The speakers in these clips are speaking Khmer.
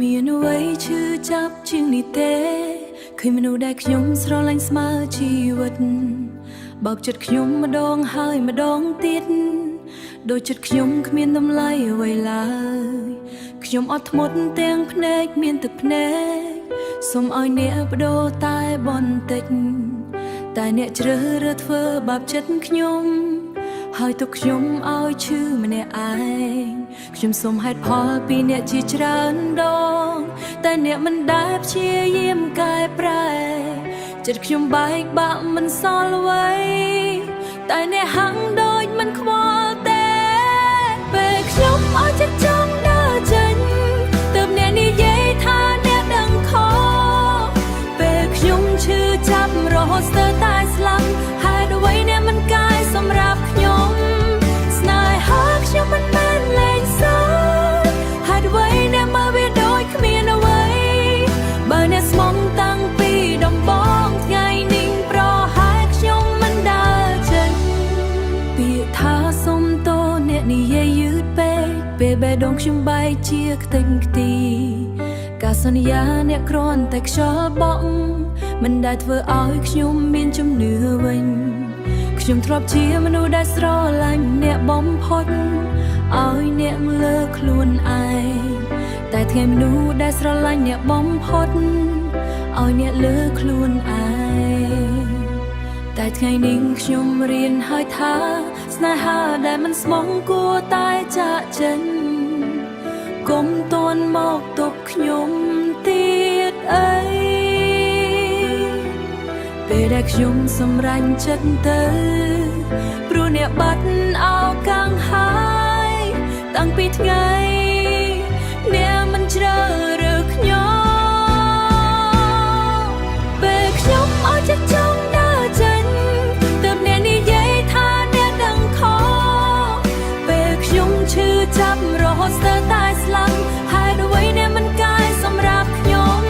មានអ្វីឈឺចាប់ជាងនេះទេឃើញមនុស្សដែលខ្ញុំស្រឡាញ់ស្មើជីវិតបោកចិត្តខ្ញុំម្ដងហើយម្ដងទៀតដូចចិត្តខ្ញុំគ្មានតម្លៃអ្វីឡើយខ្ញុំអត់ធ្មត់ទាំងភ្នែកមានទឹកភ្នែកសូមឲ្យអ្នកបដូរតែបន្តិចតែអ្នកជ្រើសរើសធ្វើបាបចិត្តខ្ញុំហើយទុកខ្ញុំឲ្យឈឺម្នាក់ឯងខ្ញុំសូមហេតុផលពីអ្នកជាច្រើនដងតែអ្នកមិនដែលព្យាយាមកែប្រែចិត្តខ្ញុំបែកបាក់មិនសល់អ្វីតែអ្នកហាំងដូចមិនខ្វល់ទេពេលខ្ញុំឲ្យចិត្តចង់ដើរចេញទើបអ្នកនិយាយថាអ្នកដឹងខុសពេលខ្ញុំឈឺចាប់រហូតស្ទើរតែស្លាប់ហេតុអ្វីអ្នកមិនកែសម្រាប់ខ្ញុំស្នេហាខ្ញុំមិនមែនលេងសើចហេតុអ្វីអ្នកមើលវាដូចគ្មានអ្វីបើអ្នកស្មងតាំងពីដំបូងថ្ងៃនេះប្រហែលខ្ញុំមិនដើរចេញពាក្យថាសុំតោអ្នកនិយាយយឺតពេកពេលបេះដូងខ្ញុំបែកជាខ្ទេចខ្ទីការសន្យាអ្នកគ្រាន់តែខ្យល់បក់មិនដែលធ្វើឲ្យខ្ញុំមានជំនឿវិញខ្ញុំធ្លាប់ជាមនុស្សដែលស្រឡាញ់អ្នកបំផុតឲ្យអ្នកលើខ្លួនឯងតែថ្ងៃមនុស្សដែលស្រឡាញ់អ្នកបំផុតឲ្យអ្នកលើខ្លួនឯងតែថ្ងៃនេះខ្ញុំរៀនហើយថាស្នេហាដែលមិនស្មងគួរតែចាកចេញកុំតន់មកទប់ខ្ញុំទៀតអីពេលដែលខ្ញុំសម្រេចចិត្តទៅព្រោះអ្នកបាត់ឱកាសហើយតាំងពីថ្ងៃអ្នកមិនជ្រើសរើសខ្ញុំពេលខ្ញុំឲ្យចិត្តចង់ដើរចេញទើបអ្នកនិយាយថាអ្នកដឹងខុសពេលខ្ញុំឈឺចាប់រហូតស្ទើរតែស្លាប់ហេតុអ្វីអ្នកមិនកែសម្រាប់ខ្ញុំ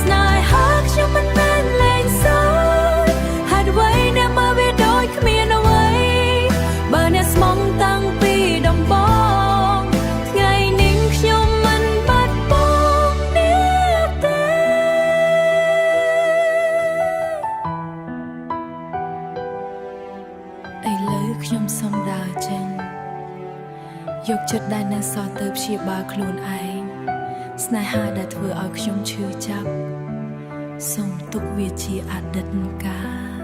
ស្នេហាខ្ញុំមិនមែនលេងសើចហេតុអ្វីអ្នកមើលវាដូចគ្មានអ្វីបើអ្នកស្មងតាំងពីដំបូងថ្ងៃនេះខ្ញុំមិនបាត់បង់អ្នកទេឥឡូវខ្ញុំសូមដើរចេញយកចិត្តដែលនៅសល់ទៅព្យាបាលខ្លួនឯងស្នេហាដែលធ្វើឲ្យខ្ញុំឈឺចាប់សូមទុកវាជាអតីតកាល